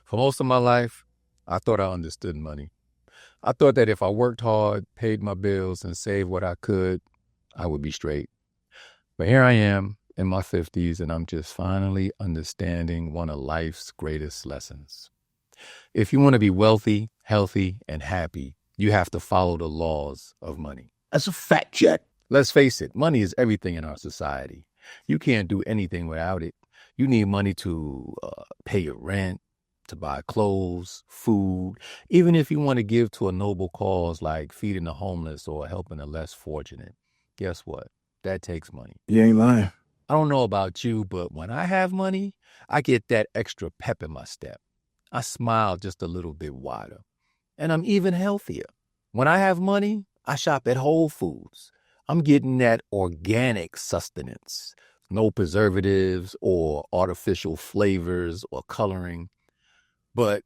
For most of my life, I thought I understood money. I thought that if I worked hard, paid my bills, and saved what I could, I would be straight. But here I am in my 50s, and I'm just finally understanding one of life's greatest lessons. If you want to be wealthy, healthy, and happy, you have to follow the laws of money. That's a fact check. Let's face it, money is everything in our society. You can't do anything without it. You need money to pay your rent, to buy clothes, food, even if you want to give to a noble cause like feeding the homeless or helping the less fortunate. Guess what? That takes money. You ain't lying. I don't know about you, but when I have money, I get that extra pep in my step. I smile just a little bit wider, and I'm even healthier. When I have money, I shop at Whole Foods. I'm getting that organic sustenance, no preservatives or artificial flavors or coloring. But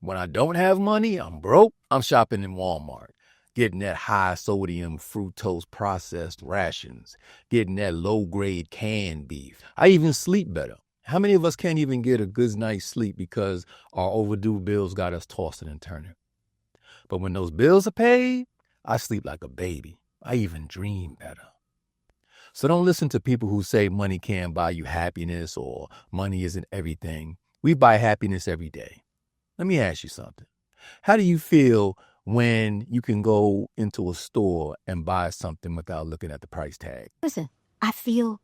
when I don't have money, I'm broke. I'm shopping in Walmart, getting that high sodium fructose processed rations, getting that low grade canned beef. I even sleep better. How many of us can't even get a good night's sleep because our overdue bills got us tossing and turning? But when those bills are paid, I sleep like a baby. I even dream better. So don't listen to people who say money can't buy you happiness or money isn't everything. We buy happiness every day. Let me ask you something. How do you feel when you can go into a store and buy something without looking at the price tag? Listen, I feel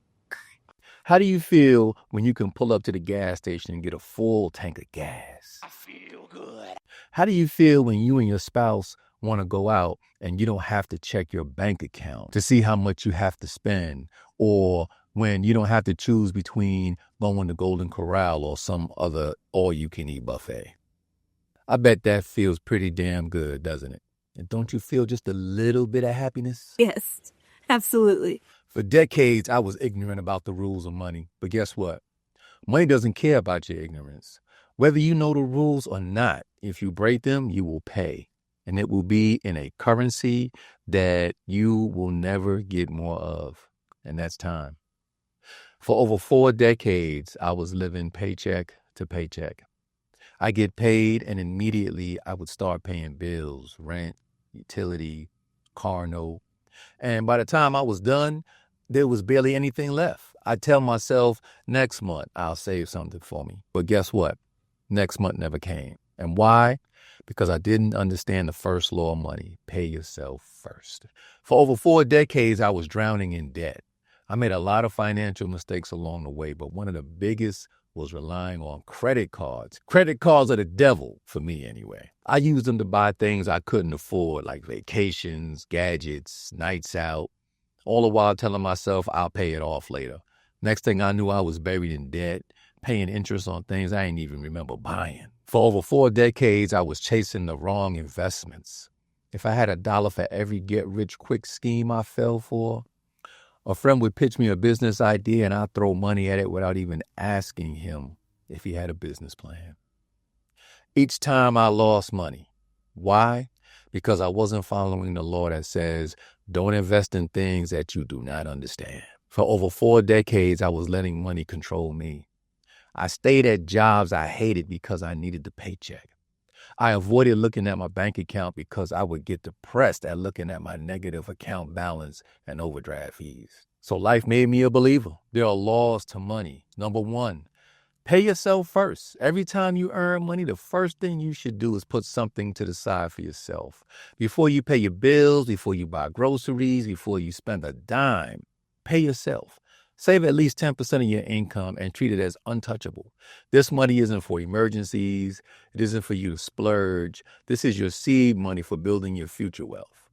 How do you feel when you can pull up to the gas station and get a full tank of gas? I feel good. How do you feel when you and your spouse want to go out and you don't have to check your bank account to see how much you have to spend, or when you don't have to choose between going to Golden Corral or some other all-you-can-eat buffet? I bet that feels pretty damn good, doesn't it? And don't you feel just a little bit of happiness? yes, absolutely. For decades, I was ignorant about the rules of money. But guess what? Money doesn't care about your ignorance. Whether you know the rules or not, if you break them, you will pay. And it will be in a currency that you will never get more of. And that's time. For over 4 decades, I was living paycheck to paycheck. I get paid, and immediately I would start paying bills, rent, utility, car note. And by the time I was done, there was barely anything left. I tell myself, next month I'll save something for me. But guess what? Next month never came. And why? Because I didn't understand the first law of money. Pay yourself first. For over 4 decades, I was drowning in debt. I made a lot of financial mistakes along the way, but one of the biggest was relying on credit cards. Credit cards are the devil, for me anyway. I used them to buy things I couldn't afford, like vacations, gadgets, nights out, all the while telling myself I'll pay it off later. Next thing I knew, I was buried in debt, paying interest on things I didn't even remember buying. For over 4 decades, I was chasing the wrong investments. If I had $1 for every get-rich-quick scheme I fell for, a friend would pitch me a business idea and I'd throw money at it without even asking him if he had a business plan. Each time I lost money. Why? Because I wasn't following the law that says, don't invest in things that you do not understand. For over 4 decades, I was letting money control me. I stayed at jobs I hated because I needed the paycheck. I avoided looking at my bank account because I would get depressed at looking at my negative account balance and overdraft fees. So life made me a believer. There are laws to money. Number 1, pay yourself first. Every time you earn money, the first thing you should do is put something to the side for yourself. Before you pay your bills, before you buy groceries, before you spend a dime, pay yourself. Save at least 10% of your income and treat it as untouchable. This money isn't for emergencies. It isn't for you to splurge. This is your seed money for building your future wealth.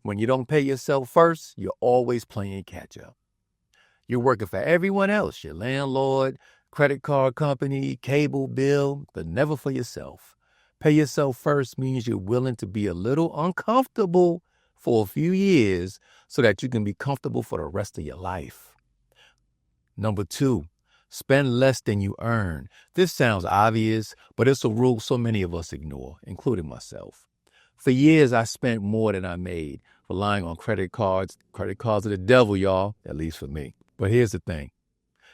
When you don't pay yourself first, you're always playing catch up. You're working for everyone else, your landlord, credit card company, cable bill, but never for yourself. Pay yourself first means you're willing to be a little uncomfortable for a few years so that you can be comfortable for the rest of your life. Number 2, spend less than you earn. This sounds obvious, but it's a rule so many of us ignore, including myself. For years, I spent more than I made, relying on credit cards. Credit cards are the devil, y'all, at least for me. But here's the thing.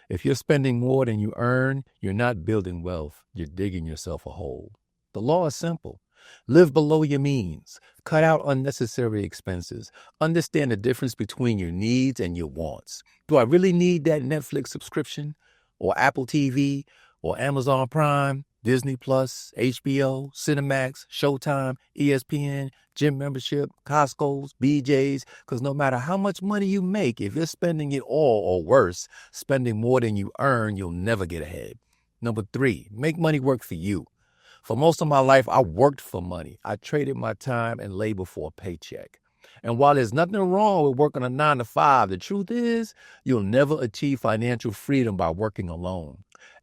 If you're spending more than you earn, you're not building wealth, you're digging yourself a hole. The law is simple. Live below your means. Cut out unnecessary expenses. Understand the difference between your needs and your wants. Do I really need that Netflix subscription? Or Apple TV? Or Amazon Prime? Disney Plus? HBO? Cinemax? Showtime? ESPN? Gym membership? Costco's? BJ's? Because no matter how much money you make, if you're spending it all, or worse, spending more than you earn, you'll never get ahead. Number 3, make money work for you. For most of my life, I worked for money. I traded my time and labor for a paycheck. And while there's nothing wrong with working a 9 to 5, the truth is you'll never achieve financial freedom by working alone.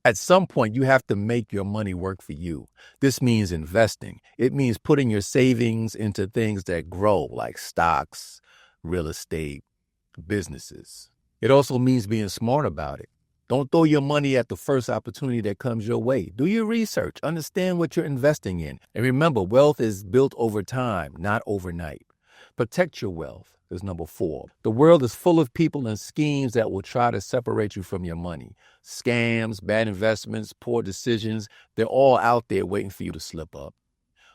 At some point, you have to make your money work for you. This means investing. It means putting your savings into things that grow, like stocks, real estate, businesses. It also means being smart about it. Don't throw your money at the first opportunity that comes your way. Do your research. Understand what you're investing in. And remember, wealth is built over time, not overnight. Protect your wealth is number 4. The world is full of people and schemes that will try to separate you from your money. Scams, bad investments, poor decisions, they're all out there waiting for you to slip up.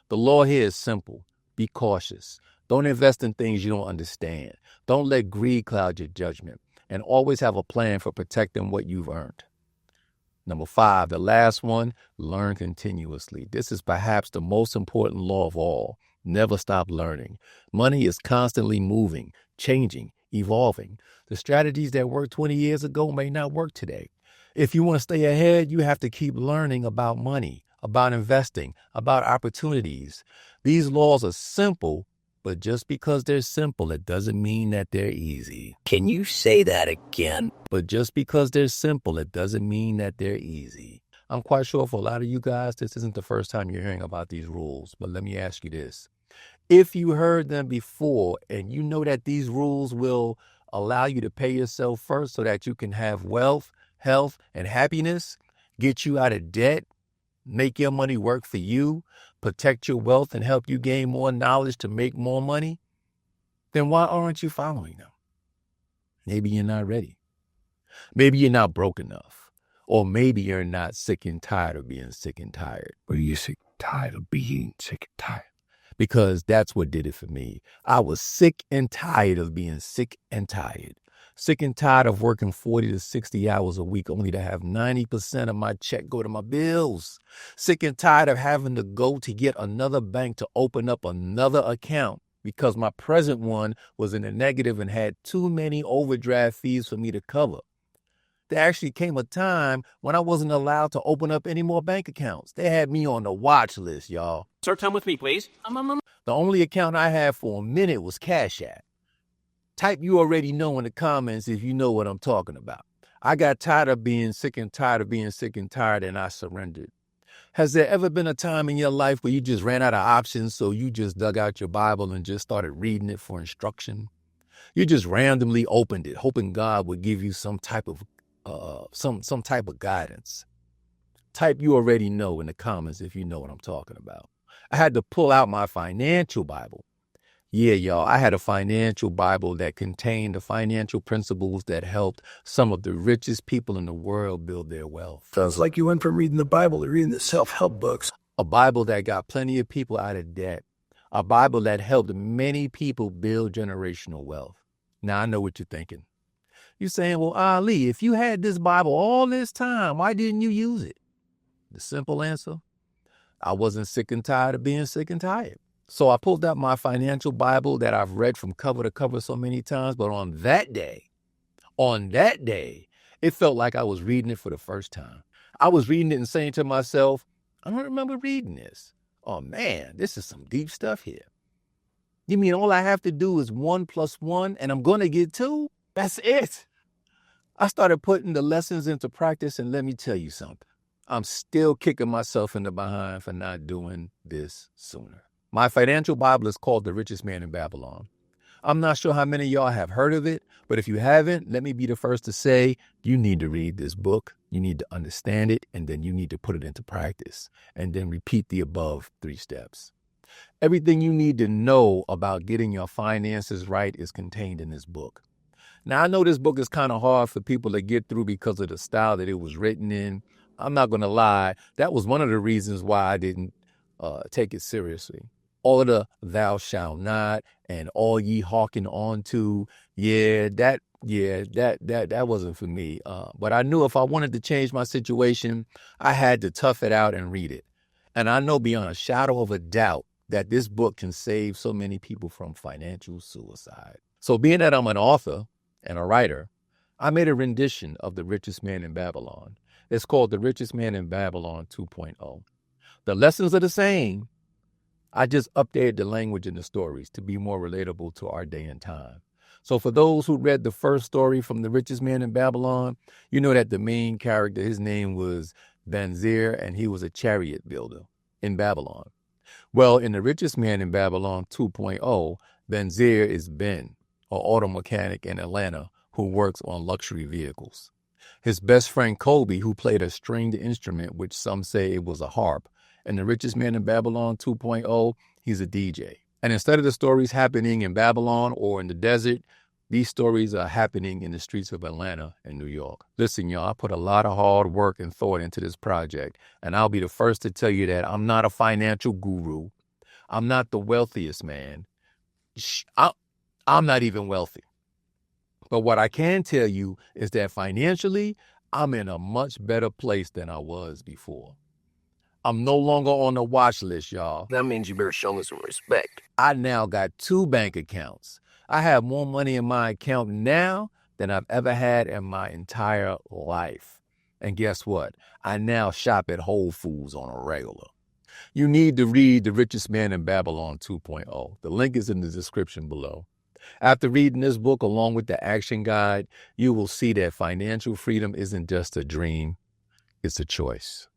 The law here is simple. Be cautious. Don't invest in things you don't understand. Don't let greed cloud your judgment. And always have a plan for protecting what you've earned. Number 5, the last one, learn continuously. This is perhaps the most important law of all. Never stop learning. Money is constantly moving, changing, evolving. The strategies that worked 20 years ago may not work today. If you want to stay ahead, you have to keep learning about money, about investing, about opportunities. These laws are simple, but just because they're simple, it doesn't mean that they're easy. Can you say that again? But just because they're simple, it doesn't mean that they're easy. I'm quite sure for a lot of you guys, this isn't the first time you're hearing about these rules, but let me ask you this. If you heard them before and you know that these rules will allow you to pay yourself first so that you can have wealth, health, and happiness, get you out of debt, make your money work for you, protect your wealth, and help you gain more knowledge to make more money, then why aren't you following them? Maybe you're not ready. Maybe you're not broke enough. Or maybe you're not sick and tired of being sick and tired. Are you sick and tired of being sick and tired? Because that's what did it for me. I was sick and tired of being sick and tired. Sick and tired of working 40 to 60 hours a week only to have 90% of my check go to my bills. Sick and tired of having to go to get another bank to open up another account because my present one was in the negative and had too many overdraft fees for me to cover. There actually came a time when I wasn't allowed to open up any more bank accounts. They had me on the watch list, y'all. Sir, come with me, please. The only account I had for a minute was Cash App. Type "you already know" in the comments if you know what I'm talking about. I got tired of being sick and tired of being sick and tired, and I surrendered. Has there ever been a time in your life where you just ran out of options, so you just dug out your Bible and just started reading it for instruction? You just randomly opened it, hoping God would give you some type of guidance. Type "you already know" in the comments if you know what I'm talking about. I had to pull out my financial Bible. Yeah, y'all, I had a financial Bible that contained the financial principles that helped some of the richest people in the world build their wealth. Sounds like you went from reading the Bible to reading the self-help books. A Bible that got plenty of people out of debt. A Bible that helped many people build generational wealth. Now, I know what you're thinking. You're saying, well, Ali, if you had this Bible all this time, why didn't you use it? The simple answer, I wasn't sick and tired of being sick and tired. So I pulled out my financial Bible that I've read from cover to cover so many times, but on that day, it felt like I was reading it for the first time. I was reading it and saying to myself, I don't remember reading this. Oh man, this is some deep stuff here. You mean all I have to do is 1 + 1 and I'm going to get 2? That's it. I started putting the lessons into practice, and let me tell you something. I'm still kicking myself in the behind for not doing this sooner. My financial Bible is called The Richest Man in Babylon. I'm not sure how many of y'all have heard of it, but if you haven't, let me be the first to say you need to read this book, you need to understand it, and then you need to put it into practice, and then repeat the above 3 steps. Everything you need to know about getting your finances right is contained in this book. Now, I know this book is kind of hard for people to get through because of the style that it was written in. I'm not going to lie. That was one of the reasons why I didn't take it seriously. All of the thou shalt not and all ye hearken on to, that wasn't for me. But I knew if I wanted to change my situation, I had to tough it out and read it. And I know beyond a shadow of a doubt that this book can save so many people from financial suicide. So being that I'm an author and a writer, I made a rendition of The Richest Man in Babylon. It's called The Richest Man in Babylon 2.0. The lessons are the same. I just updated the language in the stories to be more relatable to our day and time. So for those who read the first story from The Richest Man in Babylon, you know that the main character, his name was Banzir, and he was a chariot builder in Babylon. Well, in The Richest Man in Babylon 2.0, Banzir is Ben, an auto mechanic in Atlanta who works on luxury vehicles. His best friend Kobe, who played a stringed instrument, which some say it was a harp, and The Richest Man in Babylon 2.0, he's a DJ. And instead of the stories happening in Babylon or in the desert, these stories are happening in the streets of Atlanta and New York. Listen, y'all, I put a lot of hard work and thought into this project, and I'll be the first to tell you that I'm not a financial guru. I'm not the wealthiest man. I'm not even wealthy. But what I can tell you is that financially, I'm in a much better place than I was before. I'm no longer on the watch list, y'all. That means you better show me some respect. I now got 2 bank accounts. I have more money in my account now than I've ever had in my entire life. And guess what? I now shop at Whole Foods on a regular. You need to read The Richest Man in Babylon 2.0. The link is in the description below. After reading this book along with the action guide, you will see that financial freedom isn't just a dream, it's a choice.